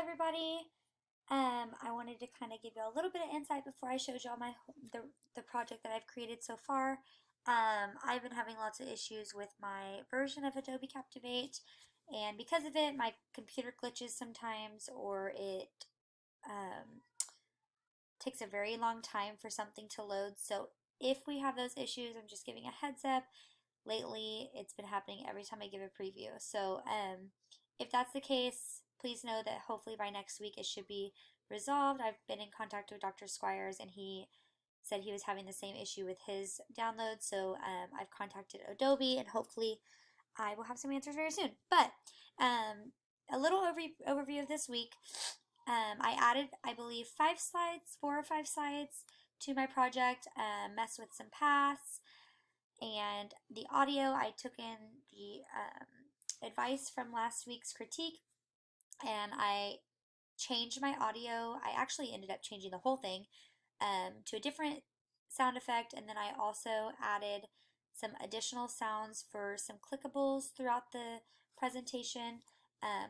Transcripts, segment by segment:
everybody. I wanted to kind of give you a little bit of insight before I showed y'all the project that I've created so far. I've been having lots of issues with my version of Adobe Captivate, and because of it, my computer glitches sometimes, or it takes a very long time for something to load. So if we have those issues, I'm just giving a heads up. Lately, it's been happening every time I give a preview. So if that's the case, please know that hopefully by next week it should be resolved. I've been in contact with Dr. Squires, and he said he was having the same issue with his download. So I've contacted Adobe, and hopefully I will have some answers very soon. But a little overview of this week. I added, I believe, 4 or 5 slides to my project, messed with some paths, and the audio. I took in the advice from last week's critique, and I changed my audio. I actually ended up changing the whole thing to a different sound effect, and then I also added some additional sounds for some clickables throughout the presentation.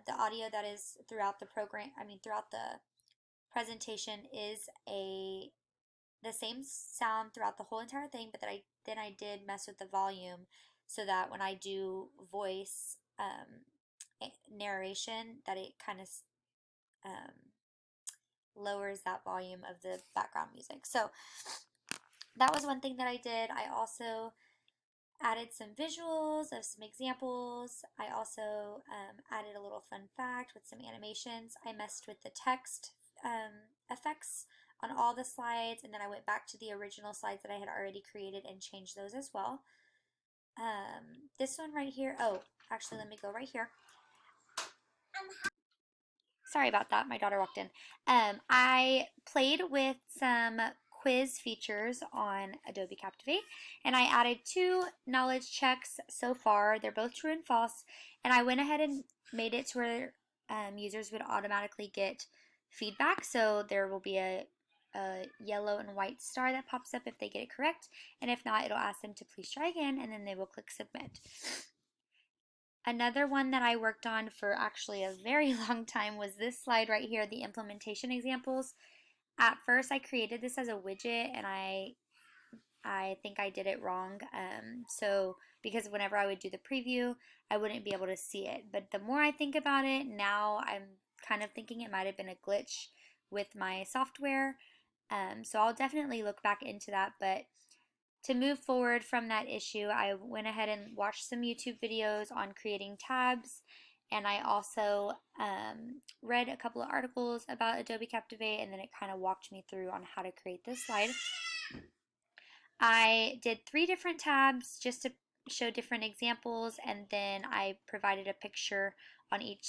The audio that is throughout the throughout the presentation is the same sound throughout the whole entire thing, but then I did mess with the volume so that when I do voice narration, that it kind of lowers that volume of the background music. So that was one thing that I did. I also added some visuals of some examples. I also added a little fun fact with some animations. I messed with the text effects on all the slides, and then I went back to the original slides that I had already created and changed those as well. This one right here, oh, actually let me go right here. Sorry about that, my daughter walked in. I played with some quiz features on Adobe Captivate, and I added 2 knowledge checks so far. They're both true and false, and I went ahead and made it to where users would automatically get feedback. So there will be a yellow and white star that pops up if they get it correct, and if not, it'll ask them to please try again, and then they will click submit. Another one that I worked on for actually a very long time was this slide right here, the implementation examples. At first I created this as a widget, and I think I did it wrong. So because whenever I would do the preview, I wouldn't be able to see it. But the more I think about it, now I'm kind of thinking it might have been a glitch with my software. So I'll definitely look back into that. But to move forward from that issue, I went ahead and watched some YouTube videos on creating tabs, and I also read a couple of articles about Adobe Captivate, and then it kind of walked me through on how to create this slide. I did 3 different tabs just to show different examples, and then I provided a picture on each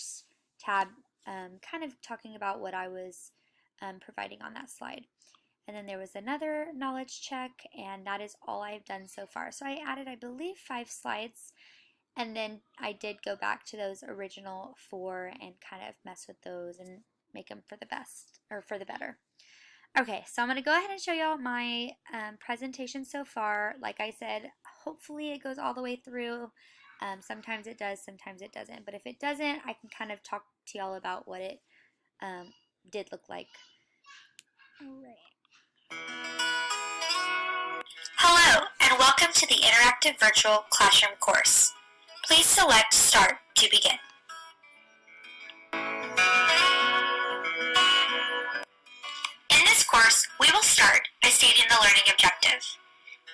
tab, kind of talking about what I was providing on that slide. And then there was another knowledge check, and that is all I've done so far. So I added, I believe, 5 slides, and then I did go back to those original 4 and kind of mess with those and make them for the best, or for the better. Okay, so I'm going to go ahead and show y'all my presentation so far. Like I said, hopefully it goes all the way through. Sometimes it does, sometimes it doesn't. But if it doesn't, I can kind of talk to y'all about what it did look like. All right. Hello, and welcome to the Interactive Virtual Classroom course. Please select Start to begin. In this course, we will start by stating the learning objective.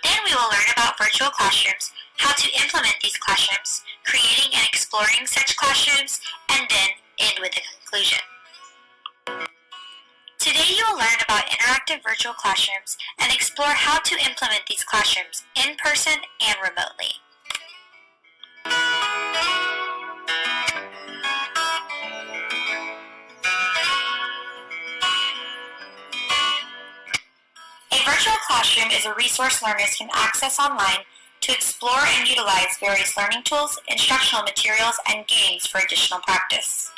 Then we will learn about virtual classrooms, how to implement these classrooms, creating and exploring such classrooms, and then end with a conclusion. Today you will learn about interactive virtual classrooms and explore how to implement these classrooms in person and remotely. A virtual classroom is a resource learners can access online to explore and utilize various learning tools, instructional materials, and games for additional practice.